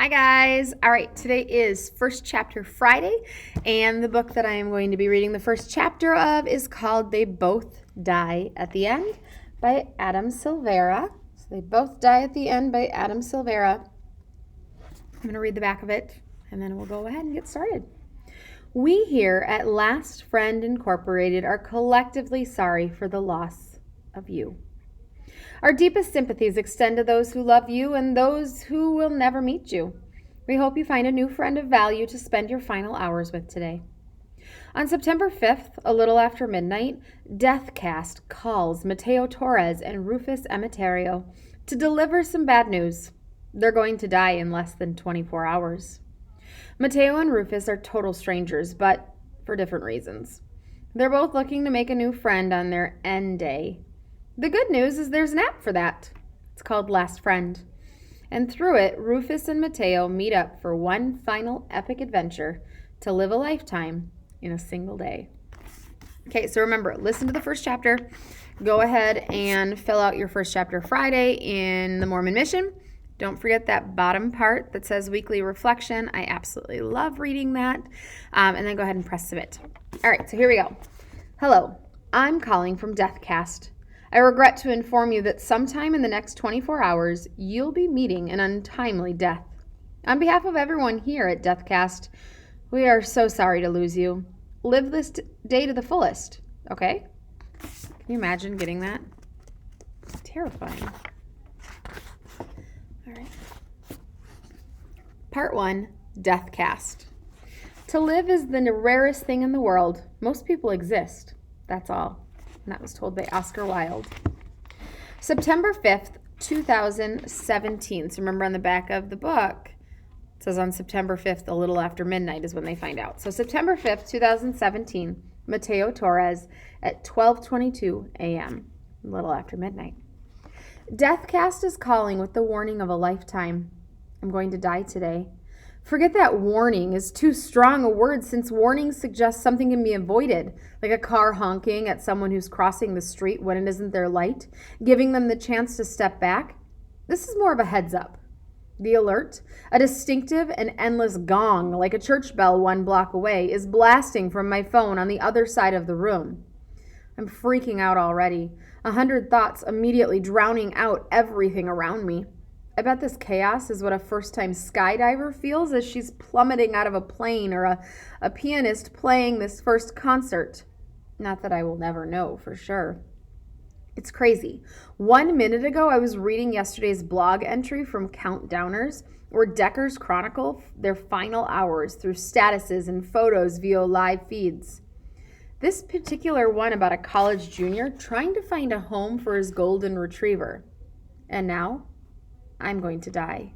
Hi guys. All right, today is First Chapter Friday, and the book that I am going to be reading the first chapter of is called They Both Die at the End by Adam Silvera. So They Both Die at the End by Adam Silvera. I'm going to read the back of it, and then we'll go ahead and get started. We here at Last Friend Incorporated are collectively sorry for the loss of you. Our deepest sympathies extend to those who love you and those who will never meet you. We hope you find a new friend of value to spend your final hours with today. On September 5th, a little after midnight, Deathcast calls Mateo Torres and Rufus Emeterio to deliver some bad news. They're going to die in less than 24 hours. Mateo and Rufus are total strangers, but for different reasons. They're both looking to make a new friend on their end day. The good news is there's an app for that. It's called Last Friend. And through it, Rufus and Mateo meet up for one final epic adventure to live a lifetime in a single day. Okay, so remember, listen to the first chapter. Go ahead and fill out your First Chapter Friday in the Mormon Mission. Don't forget that bottom part that says weekly reflection. I absolutely love reading that. And then go ahead and press submit. All right, so here we go. Hello, I'm calling from Deathcast. I regret to inform you that sometime in the next 24 hours, you'll be meeting an untimely death. On behalf of everyone here at Deathcast, we are so sorry to lose you. Live this day to the fullest, okay? Can you imagine getting that? Terrifying. All right. Part 1, Deathcast. To live is the rarest thing in the world. Most people exist. That's all. And that was told by Oscar Wilde. September 5th, 2017. So remember on the back of the book, it says on September 5th, a little after midnight is when they find out. So September 5th, 2017, Mateo Torres at 12:22 a.m., a little after midnight. Deathcast is calling with the warning of a lifetime. I'm going to die today. Forget that warning is too strong a word, since warning suggests something can be avoided, like a car honking at someone who's crossing the street when it isn't their light, giving them the chance to step back. This is more of a heads up. The alert, a distinctive and endless gong like a church bell 1 block away, is blasting from my phone on the other side of the room. I'm freaking out already, 100 thoughts immediately drowning out everything around me. I bet this chaos is what a first-time skydiver feels as she's plummeting out of a plane, or a pianist playing this first concert. Not that I will never know for sure. It's crazy. 1 minute ago, I was reading yesterday's blog entry from Countdowners, where Deckers chronicle their final hours through statuses and photos via live feeds. This particular one about a college junior trying to find a home for his golden retriever. And now, I'm going to die.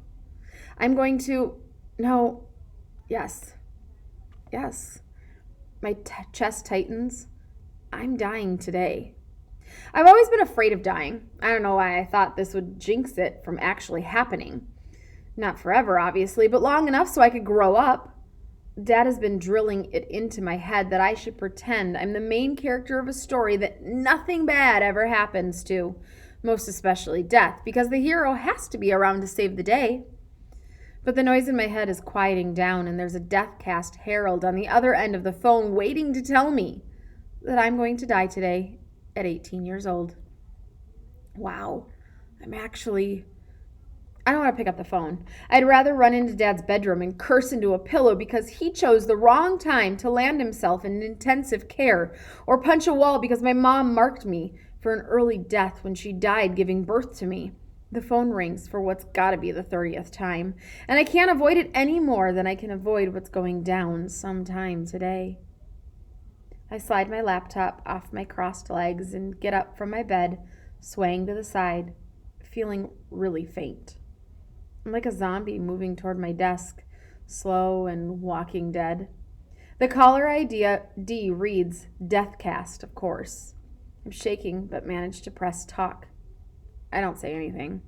Yes. My chest tightens. I'm dying today. I've always been afraid of dying. I don't know why I thought this would jinx it from actually happening. Not forever, obviously, but long enough so I could grow up. Dad has been drilling it into my head that I should pretend I'm the main character of a story that nothing bad ever happens to. Most especially death, because the hero has to be around to save the day. But the noise in my head is quieting down, and there's a Deathcast herald on the other end of the phone waiting to tell me that I'm going to die today at 18 years old. Wow, I don't want to pick up the phone. I'd rather run into Dad's bedroom and curse into a pillow because he chose the wrong time to land himself in intensive care, or punch a wall because my mom marked me for an early death when she died giving birth to me. The phone rings for what's got to be the 30th time, and I can't avoid it any more than I can avoid what's going down sometime today. I slide my laptop off my crossed legs and get up from my bed, swaying to the side, feeling really faint. I'm like a zombie moving toward my desk, slow and walking dead. The caller ID reads Deathcast, of course. I'm shaking, but manage to press talk. I don't say anything.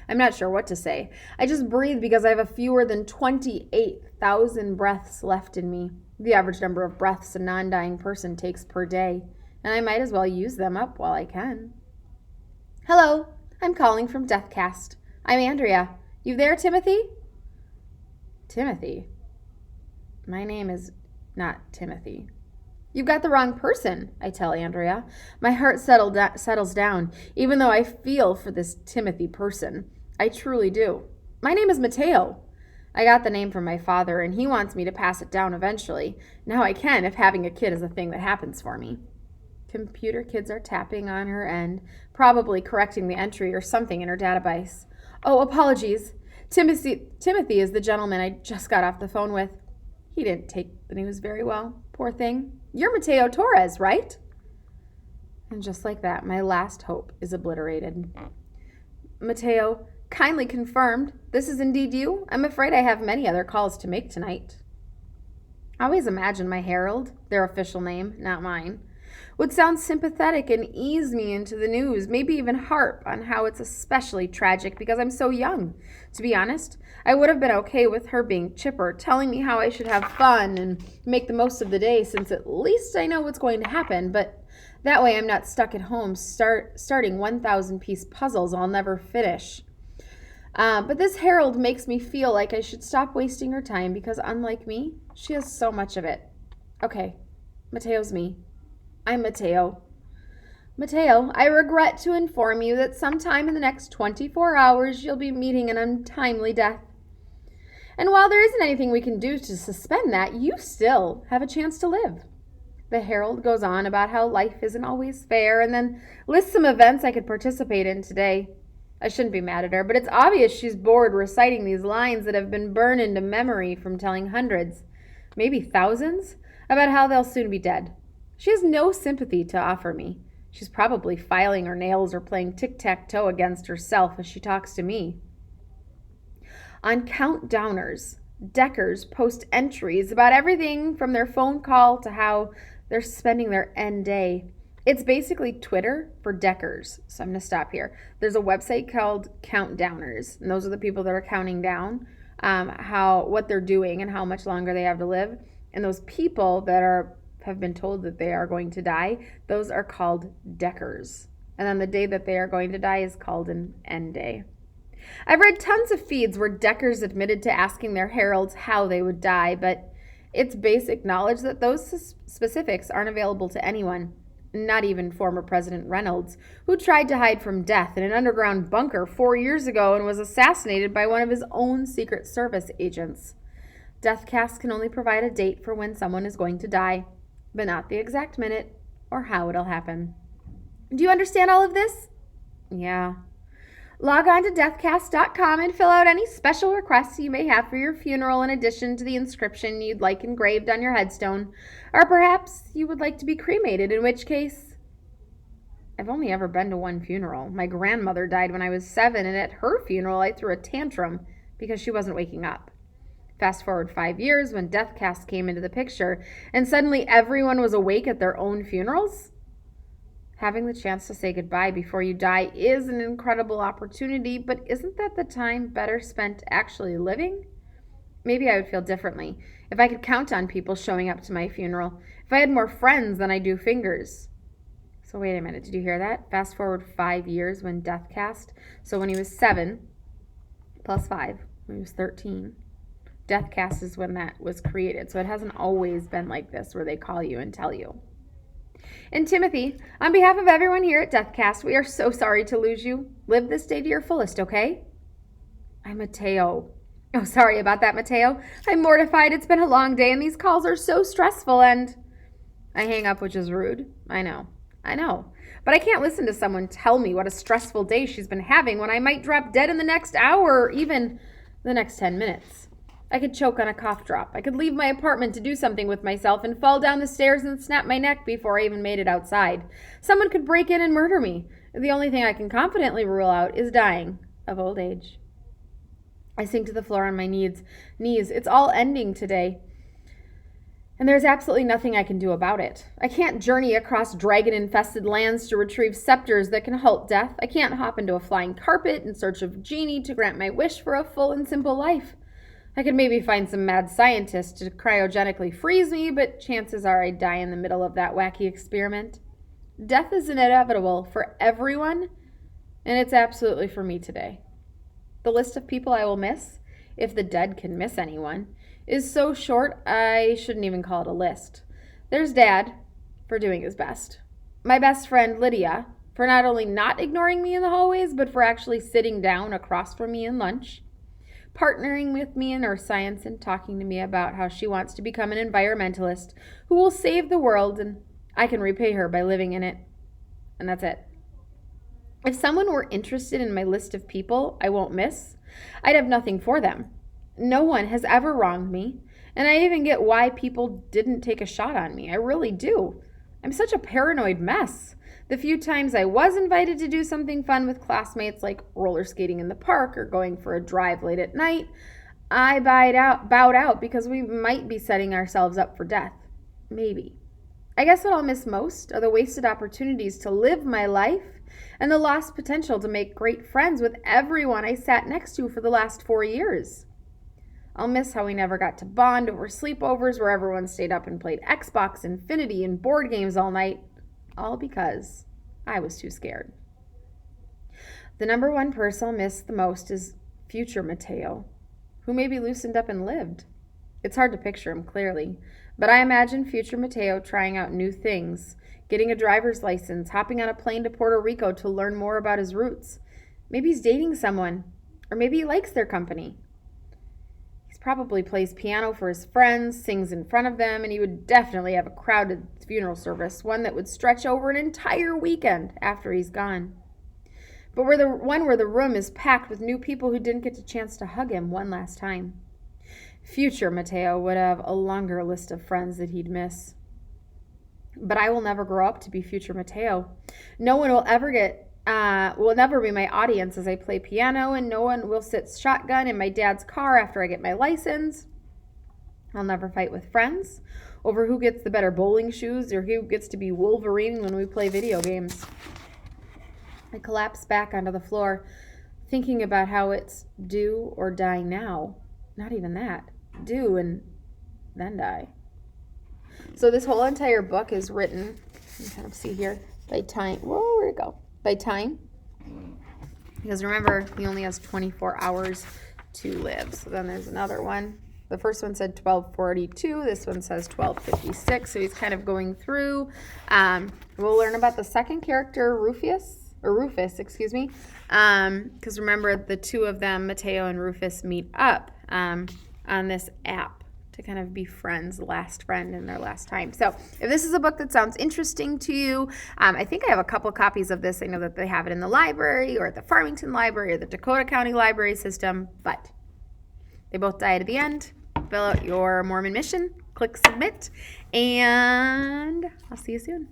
I'm not sure what to say. I just breathe because I have fewer than 28,000 breaths left in me, the average number of breaths a non-dying person takes per day, and I might as well use them up while I can. Hello, I'm calling from Deathcast. I'm Andrea. You there, Timothy? Timothy. My name is not Timothy. You've got the wrong person, I tell Andrea. My heart settles down, even though I feel for this Timothy person. I truly do. My name is Mateo. I got the name from my father, and he wants me to pass it down eventually. Now I can, if having a kid is a thing that happens for me. Computer kids are tapping on her end, probably correcting the entry or something in her database. Oh, apologies. Timothy is the gentleman I just got off the phone with. He didn't take the news very well. Poor thing. You're Mateo Torres, right? And just like that, my last hope is obliterated. Mateo, kindly confirmed. This is indeed you? I'm afraid I have many other calls to make tonight. I always imagine my Herald, their official name, not mine, would sound sympathetic and ease me into the news, maybe even harp on how it's especially tragic because I'm so young. To be honest, I would have been okay with her being chipper, telling me how I should have fun and make the most of the day since at least I know what's going to happen, but that way I'm not stuck at home starting 1,000-piece puzzles I'll never finish. But this Herald makes me feel like I should stop wasting her time because unlike me, she has so much of it. Okay, Mateo's me. I'm Mateo. Mateo, I regret to inform you that sometime in the next 24 hours you'll be meeting an untimely death. And while there isn't anything we can do to suspend that, you still have a chance to live. The Herald goes on about how life isn't always fair and then lists some events I could participate in today. I shouldn't be mad at her, but it's obvious she's bored reciting these lines that have been burned into memory from telling hundreds, maybe thousands, about how they'll soon be dead. She has no sympathy to offer me. She's probably filing her nails or playing tic-tac-toe against herself as she talks to me. On Count Downers, Deckers post entries about everything from their phone call to how they're spending their end day. It's basically Twitter for Deckers, so I'm going to stop here. There's a website called Count Downers, and those are the people that are counting down what they're doing and how much longer they have to live. And those people that have been told that they are going to die, those are called Deckers. And then the day that they are going to die is called an end day. I've read tons of feeds where Deckers admitted to asking their heralds how they would die, but it's basic knowledge that those specifics aren't available to anyone, not even former President Reynolds, who tried to hide from death in an underground bunker 4 years ago and was assassinated by one of his own Secret Service agents. Deathcast can only provide a date for when someone is going to die, but not the exact minute or how it'll happen. Do you understand all of this? Yeah. Log on to deathcast.com and fill out any special requests you may have for your funeral in addition to the inscription you'd like engraved on your headstone. Or perhaps you would like to be cremated, in which case... I've only ever been to one funeral. My grandmother died when I was 7, and at her funeral I threw a tantrum because she wasn't waking up. Fast forward 5 years when Deathcast came into the picture, and suddenly everyone was awake at their own funerals? Having the chance to say goodbye before you die is an incredible opportunity, but isn't that the time better spent actually living? Maybe I would feel differently if I could count on people showing up to my funeral, if I had more friends than I do fingers. So wait a minute, did you hear that? Fast forward 5 years when Deathcast, so when he was 7, plus 5, when he was 13. Deathcast is when that was created, so it hasn't always been like this where they call you and tell you. And Timothy, on behalf of everyone here at Deathcast, we are so sorry to lose you. Live this day to your fullest, okay? I'm Mateo. Oh, sorry about that, Mateo. I'm mortified. It's been a long day, and these calls are so stressful, and... I hang up, which is rude. I know. But I can't listen to someone tell me what a stressful day she's been having when I might drop dead in the next hour or even the next 10 minutes. I could choke on a cough drop. I could leave my apartment to do something with myself and fall down the stairs and snap my neck before I even made it outside. Someone could break in and murder me. The only thing I can confidently rule out is dying of old age. I sink to the floor on my knees. It's all ending today. And there's absolutely nothing I can do about it. I can't journey across dragon-infested lands to retrieve scepters that can halt death. I can't hop into a flying carpet in search of genie to grant my wish for a full and simple life. I could maybe find some mad scientist to cryogenically freeze me, but chances are I'd die in the middle of that wacky experiment. Death is inevitable for everyone, and it's absolutely for me today. The list of people I will miss if the dead can miss anyone, is so short I shouldn't even call it a list. There's Dad, for doing his best. My best friend, Lydia, for not only not ignoring me in the hallways, but for actually sitting down across from me in lunch, partnering with me in earth science and talking to me about how she wants to become an environmentalist who will save the world, and I can repay her by living in it. And that's it. If someone were interested in my list of people I won't miss, I'd have nothing for them. No one has ever wronged me, and I even get why people didn't take a shot on me. I really do. I'm such a paranoid mess. The few times I was invited to do something fun with classmates, like roller skating in the park or going for a drive late at night, I bowed out because we might be setting ourselves up for death. Maybe. I guess what I'll miss most are the wasted opportunities to live my life and the lost potential to make great friends with everyone I sat next to for the last 4 years. I'll miss how we never got to bond over sleepovers where everyone stayed up and played Xbox, Infinity, and board games all night, all because I was too scared. The number one person I'll miss the most is future Mateo, who maybe loosened up and lived. It's hard to picture him clearly, but I imagine future Mateo trying out new things, getting a driver's license, hopping on a plane to Puerto Rico to learn more about his roots. Maybe he's dating someone, or maybe he likes their company. He probably plays piano for his friends, sings in front of them, and he would definitely have a crowded funeral service, one that would stretch over an entire weekend after he's gone. But where the room is packed with new people who didn't get a chance to hug him one last time. Future Mateo would have a longer list of friends that he'd miss. But I will never grow up to be future Mateo. No one will never be my audience as I play piano, and no one will sit shotgun in my dad's car after I get my license. I'll never fight with friends over who gets the better bowling shoes or who gets to be Wolverine when we play video games. I collapse back onto the floor, thinking about how it's do or die now. Not even that. Do and then die. So this whole entire book is written, you can kind of see here, by time. Whoa, where'd it go? By time. Because remember, he only has 24 hours to live. So then there's another one. The first one said 1242. This one says 1256. So he's kind of going through. We'll learn about the second character, Rufus. Because remember, the two of them, Mateo and Rufus, meet up on this app to kind of be friends, last friend in their last time. So if this is a book that sounds interesting to you, I think I have a couple copies of this. I know that they have it in the library or at the Farmington Library or the Dakota County Library System, but they both died at the end. Fill out your Mormon mission, click submit, and I'll see you soon.